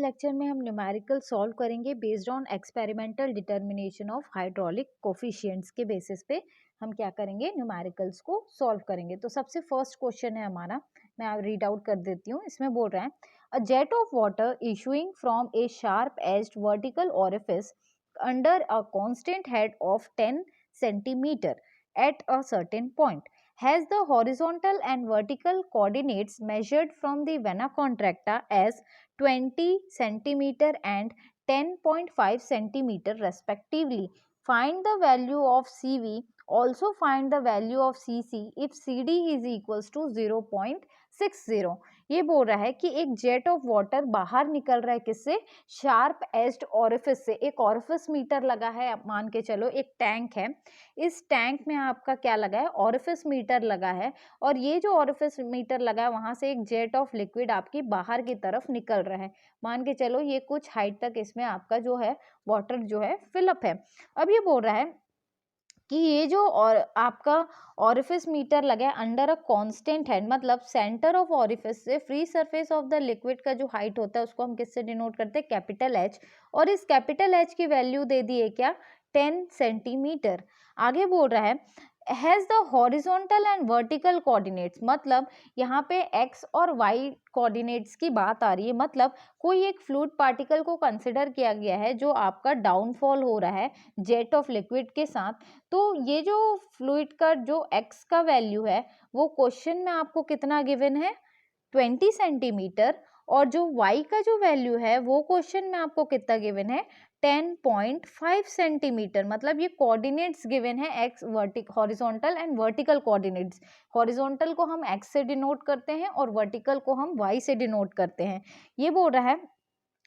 Lecture में हम numerical solve करेंगे based on experimental determination of hydraulic coefficients के बेसिस पे हम क्या करेंगे, न्यूमेरिकल्स को सॉल्व करेंगे। तो सबसे फर्स्ट क्वेश्चन है हमारा, मैं रीड आउट कर देती हूँ। इसमें बोल रहा है a jet of water issuing from A sharp aged vertical orifice under a constant head of 10 centimetre at a certain point has the horizontal and vertical coordinates measured from the vena contracta as 20 centimeter and 10.5 centimeter respectively. Find the value of CV. Also find the value of CC if CD is equals to 0.60. ये बोल रहा है कि एक jet of water बाहर निकल रहा है किससे, शार्प एज्ड ऑरिफिस से। एक ऑरिफिस मीटर लगा है, आप मान के चलो एक टैंक है, इस टैंक में आपका क्या लगा है, ऑरिफिस मीटर लगा है, और ये जो ऑरिफिस मीटर लगा है वहां से एक जेट ऑफ लिक्विड आपकी बाहर की तरफ निकल रहा है। मान के चलो ये कुछ हाइट तक इसमें आपका जो है वाटर जो है फिलअप है। अब ये बोल रहा है कि ये जो और आपका ऑरिफिस मीटर लगा है अंडर अ कांस्टेंट हेड, मतलब सेंटर ऑफ ऑरिफिस से free surface of the liquid का जो हाइट होता है उसको हम किससे डिनोट करते हैं, कैपिटल एच। और इस कैपिटल एच की वैल्यू दे दी है क्या, 10 सेंटीमीटर। आगे बोल रहा है has the horizontal and vertical coordinates, मतलब यहाँ पे एक्स और वाई कोऑर्डिनेट्स की बात आ रही है। मतलब कोई एक फ्लूइड पार्टिकल को कंसिडर किया गया है जो आपका डाउनफॉल हो रहा है जेट ऑफ लिक्विड के साथ। तो ये जो फ्लूइड का जो एक्स का वैल्यू है वो क्वेश्चन में आपको कितना गिवन है, 20 सेंटीमीटर, और जो y का जो वैल्यू है वो क्वेश्चन में आपको कितना गिवन है, 10.5 सेंटीमीटर। मतलब ये कोऑर्डिनेट्स गिवन है x horizontal and vertical coordinates. Horizontal को हम x से डिनोट करते हैं और वर्टिकल को हम y से डिनोट करते हैं। ये बोल रहा है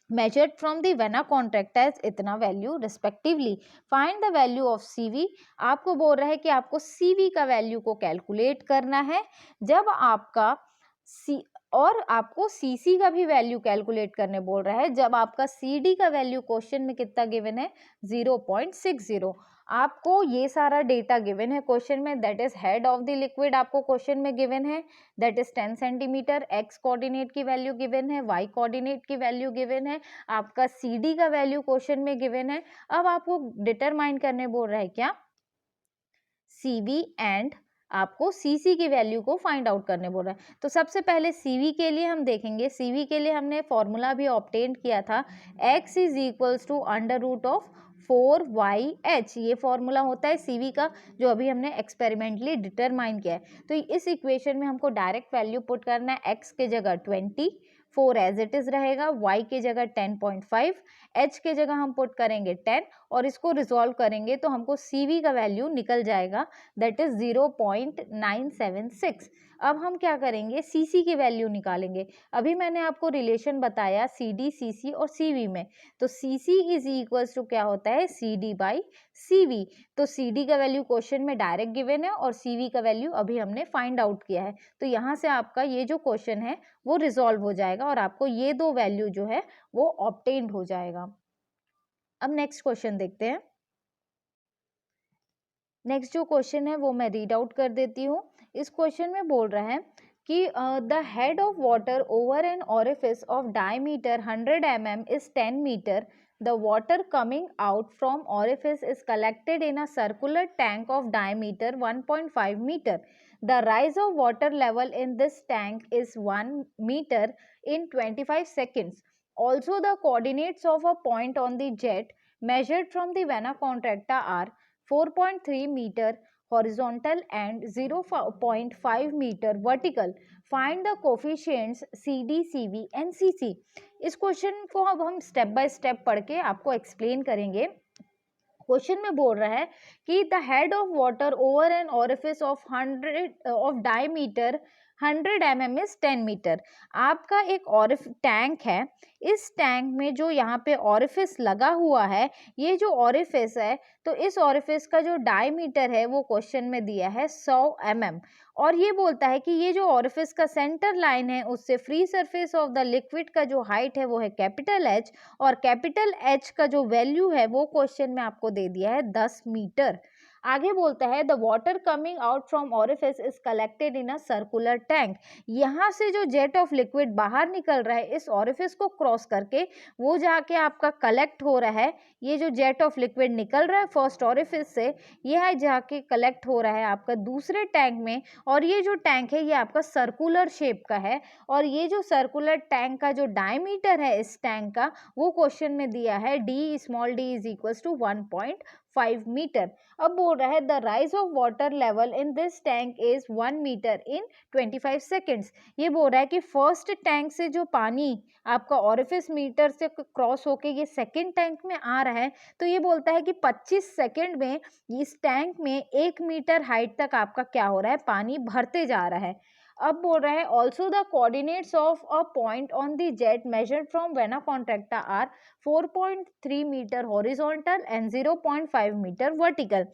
measured from the vena contracta as इतना value respectively. Find the value of CV। आपको बोल रहा है कि आपको CV का वैल्यू को कैलकुलेट करना है जब आपका और आपको CC का भी वैल्यू कैलकुलेट करने बोल रहा है जब आपका CD का वैल्यू क्वेश्चन में कितना गिवन है, 0.60। आपको ये सारा डेटा गिवन है क्वेश्चन में, that is head of the liquid आपको क्वेश्चन में गिवन है, that is 10 centimetre. X coordinate की वैल्यू गिवन है, वाई कोऑर्डिनेट की वैल्यू गिवन है, आपका CD का वैल्यू क्वेश्चन में गिवन है। अब आपको डिटरमाइन करने बोल रहा है क्या, CV एंड आपको CC की वैल्यू को फाइंड आउट करने बोल रहा है। तो सबसे पहले CV के लिए हम देखेंगे, CV के लिए हमने फॉर्मूला भी ऑब्टेन किया था, x is equals to under root of 4YH। ये फॉर्मूला होता है CV का जो अभी हमने एक्सपेरिमेंटली डिटरमाइन किया है। तो इस इक्वेशन में हमको डायरेक्ट वैल्यू पुट करना है, x के जगह 20, 4 एज इट इज रहेगा, y के जगह 10.5, h के जगह हम पुट करेंगे 10 और इसको रिजॉल्व करेंगे तो हमको CV का वैल्यू निकल जाएगा, दैट इज 0.976। अब हम क्या करेंगे, CC की वैल्यू निकालेंगे। अभी मैंने आपको रिलेशन बताया CD, CC और CV में, तो CC इज इक्वल्स टू क्या होता है, CD बाई CV। तो CD का वैल्यू क्वेश्चन में डायरेक्ट गिवन है और CV का वैल्यू अभी हमने फाइंड आउट किया है। तो यहाँ से आपका ये जो क्वेश्चन है वो रिजॉल्व हो जाएगा और आपको ये दो वैल्यू जो है वो ऑब्टेन्ड हो जाएगा। अब नेक्स्ट क्वेश्चन देखते हैं। नेक्स्ट जो क्वेश्चन है वो मैं रीड आउट कर देती हूँ। इस क्वेश्चन में बोल रहा है कि the head of water over an orifice of diameter 100 mm is 10 metre. The water coming out from orifice is collected in a circular tank of diameter 1.5 meter. The rise of water level in this tank is 1 meter in 25 seconds. Also, the coordinates of a point on the jet measured from the vena contracta are 4.3 meter horizontal and 0.5 meter vertical. Find the coefficients CD, CV and CC. इस question को अब हम step by step पढ़ के आपको explain करेंगे। Question में बोल रहा है कि the head of water over an orifice of 100 of diameter 100 mm is 10 metre. आपका एक टैंक है, इस टैंक में जो यहाँ पे ऑरिफिस लगा हुआ है, ये जो ऑरिफिस है तो इस ऑरिफिस का जो डायमीटर है वो क्वेश्चन में दिया है 100 mm। और ये बोलता है कि ये जो ऑरिफिस का सेंटर लाइन है उससे free surface of the liquid का जो हाइट है वो है कैपिटल H, और कैपिटल H का जो वैल्यू है वो क्वेश्चन में आपको दे दिया है 10 मीटर। आगे बोलता है the water coming out from orifice is collected in a circular tank. यहाँ से जो जेट ऑफ लिक्विड बाहर निकल रहा है इस ऑरिफिस को क्रॉस करके वो जाके आपका कलेक्ट हो रहा है। ये जो जेट ऑफ लिक्विड निकल रहा है फर्स्ट ऑरिफिस से, यह जाके कलेक्ट हो रहा है आपका दूसरे टैंक में, और ये जो टैंक है ये आपका सर्कुलर शेप का है। और ये जो सर्कुलर टैंक का जो डायमीटर है इस टैंक का, वो क्वेश्चन में दिया है D small D is equal to 1.5 metre. अब बोल रहा है the rise of water level in this tank is 1 metre in 25 seconds. ये बोल रहा है कि फर्स्ट टैंक से जो पानी आपका ऑरिफिस मीटर से क्रॉस होके ये सेकेंड टैंक में आ रहा है, तो ये बोलता है कि 25 सेकेंड में इस टैंक में 1 मीटर हाइट तक आपका क्या हो रहा है, पानी भरते जा रहा है। अब बोल रहा है also the coordinates of a point on the jet measured from vena contracta are 4.3 metre horizontal and 0.5 metre vertical.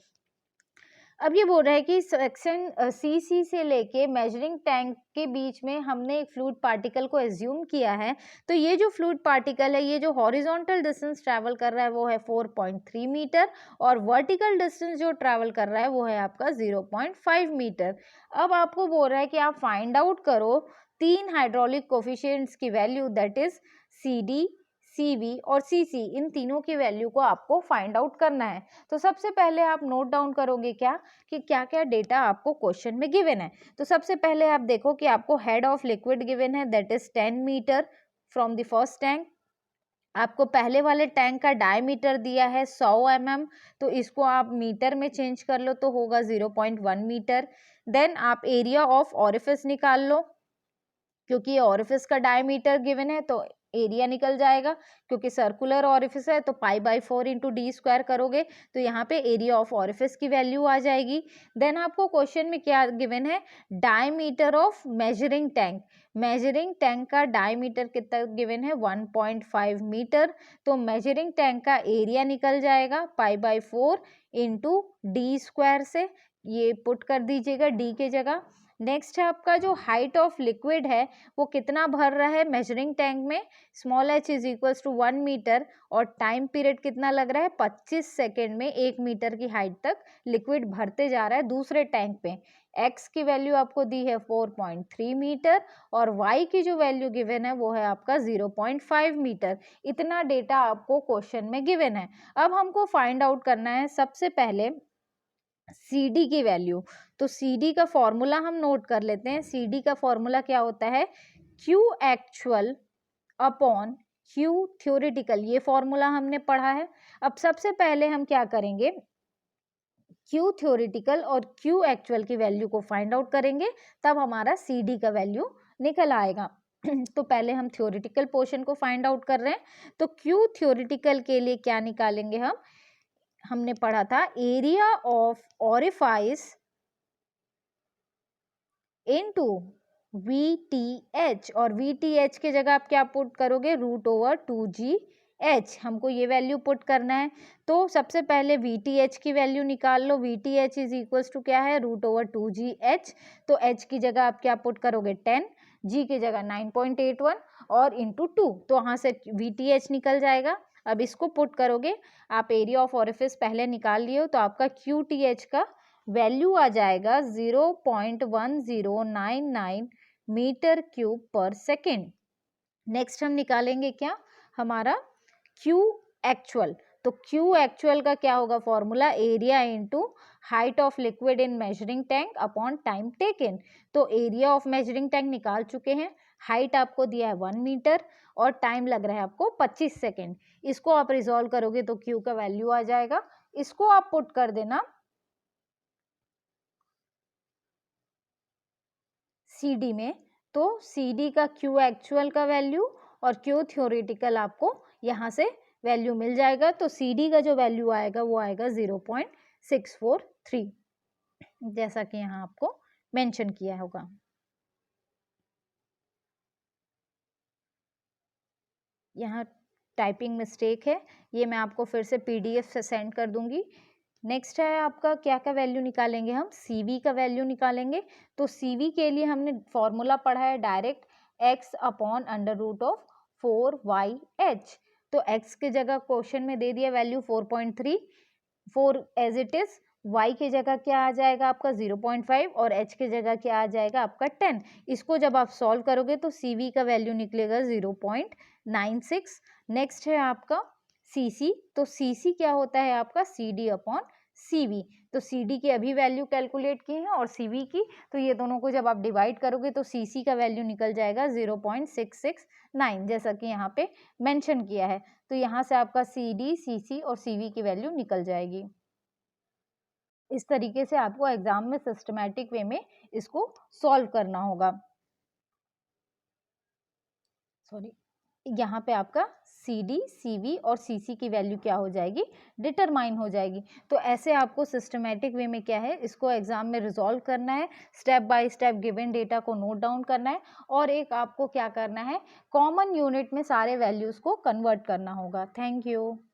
अब ये बोल रहा है कि सेक्शन सी से लेके मेजरिंग टैंक के बीच में हमने एक फ्लूइड पार्टिकल को एज्यूम किया है। तो ये जो फ्लूइड पार्टिकल है, ये जो हॉरिजॉन्टल डिस्टेंस ट्रैवल कर रहा है वो है 4.3 मीटर, और वर्टिकल डिस्टेंस जो ट्रैवल कर रहा है वो है आपका 0.5 मीटर। अब आपको बोल रहा है कि आप फाइंड आउट करो 3 हाइड्रोलिक कोफिशिएंट्स की value, that is C D, CV और CC, इन तीनों की वैल्यू को आपको फाइंड आउट करना है। तो सबसे पहले आप नोट डाउन करोगे क्या कि क्या क्या डेटा आपको क्वेश्चन में गिवन है। तो सबसे पहले आप देखो कि आपको हेड ऑफ लिक्विड गिवन है, that is 10 metre from the first tank. आपको पहले वाले टैंक का डायमीटर दिया है 100 mm, तो इसको आप मीटर में चेंज कर लो तो होगा 0.1 मीटर। देन आप एरिया ऑफ ऑरिफिस निकाल लो, क्योंकि ये ऑरिफिस का डायमीटर गिवन है तो एरिया निकल जाएगा, क्योंकि सर्कुलर ऑरिफिस है तो π/4 इंटू डी स्क्वायर करोगे तो यहाँ पे एरिया ऑफ ऑरिफिस की वैल्यू आ जाएगी। देन आपको क्वेश्चन में क्या गिवन है, diameter of measuring tank. Measuring tank का डायमीटर कितना गिवन है, 1.5 मीटर। तो मेजरिंग टैंक का एरिया निकल जाएगा π/4 इंटू डी स्क्वायर से, ये पुट कर दीजिएगा डी के जगह। नेक्स्ट है आपका जो हाइट ऑफ लिक्विड है वो कितना भर रहा है मेजरिंग टैंक में, small h is equals to 1 metre, और टाइम पीरियड कितना लग रहा है, 25 सेकेंड में 1 मीटर की हाइट तक लिक्विड भरते जा रहा है दूसरे टैंक पे। x की वैल्यू आपको दी है 4.3 मीटर, और y की जो वैल्यू गिवन है वो है आपका 0.5 मीटर। इतना डेटा आपको क्वेश्चन में गिवन है। अब हमको फाइंड आउट करना है सबसे पहले CD की वैल्यू। तो CD का फॉर्मूला हम नोट कर लेते हैं। CD का फॉर्मूला क्या होता है, Q actual upon Q theoretical, ये फॉर्मूला हमने पढ़ा है। अब सबसे पहले हम क्या करेंगे, Q थ्योरेटिकल और Q एक्चुअल की वैल्यू को फाइंड आउट करेंगे, तब हमारा CD का वैल्यू निकल आएगा। तो पहले हम थ्योरेटिकल पोर्शन को फाइंड आउट कर रहे हैं। तो Q थ्योरेटिकल के लिए क्या निकालेंगे हम, हमने पढ़ा था area of orifice into VTH, और VTH की जगह आप क्या पुट करोगे, √2GH, हमको ये वैल्यू पुट करना है। तो सबसे पहले VTH की वैल्यू निकाल लो। VTH इज इक्वल्स टू क्या है, √2GH। तो H की जगह आप क्या पुट करोगे 10, G की जगह 9.81 और इंटू 2, तो वहाँ से VTH निकल जाएगा। अब इसको पुट करोगे आप, एरिया ऑफ ऑरिफिस पहले निकाल लिए हो, तो आपका QTH का वैल्यू आ जाएगा 0.1099 मीटर क्यूब पर सेकेंड। नेक्स्ट हम निकालेंगे क्या, हमारा Q एक्चुअल। तो Q एक्चुअल का क्या होगा formula, area into height of liquid in measuring tank upon time taken. तो एरिया ऑफ मेजरिंग टैंक निकाल चुके हैं, हाइट आपको दिया है 1 मीटर और टाइम लग रहा है आपको 25 सेकेंड। इसको आप रिजॉल्व करोगे तो Q का वैल्यू आ जाएगा। इसको आप पुट कर देना CD में, तो CD का Q एक्चुअल का वैल्यू और Q थ्योरेटिकल आपको यहाँ से वैल्यू मिल जाएगा। तो CD का जो वैल्यू आएगा वो आएगा 0.643, जैसा कि यहाँ आपको मेंशन किया होगा। यहाँ टाइपिंग मिस्टेक है, ये मैं आपको फिर से PDF से सेंड कर दूंगी। नेक्स्ट है आपका क्या का वैल्यू निकालेंगे हम, CV का वैल्यू निकालेंगे। तो CV के लिए हमने फॉर्मूला पढ़ा है डायरेक्ट x अपॉन √4YH। तो x की जगह क्वेश्चन में दे दिया value 4.3, 4 as it is, y की जगह क्या आ जाएगा आपका 0.5 और h की जगह क्या आ जाएगा आपका 10। इसको जब आप सॉल्व करोगे तो cv का वैल्यू निकलेगा 0.96। नेक्स्ट है आपका cc, तो cc क्या होता है आपका cd अपॉन cv। तो cd की अभी वैल्यू कैलकुलेट की है और cv की, तो ये दोनों को जब आप डिवाइड करोगे तो cc का वैल्यू निकल जाएगा 0.669, जैसा कि यहाँ पे मेंशन किया है। तो यहाँ से आपका cd, cc और cv की वैल्यू निकल जाएगी। इस तरीके से आपको एग्जाम में सिस्टमैटिक वे में इसको सॉल्व करना होगा। सॉरी, यहाँ पे आपका CD, CV और CC की वैल्यू क्या हो जाएगी, डिटरमाइन हो जाएगी। तो ऐसे आपको सिस्टमैटिक वे में क्या है, इसको एग्जाम में रिजॉल्व करना है, step by step given data को नोट डाउन करना है और एक आपको क्या करना है, कॉमन यूनिट में सारे वैल्यूज को कन्वर्ट करना होगा। Thank you.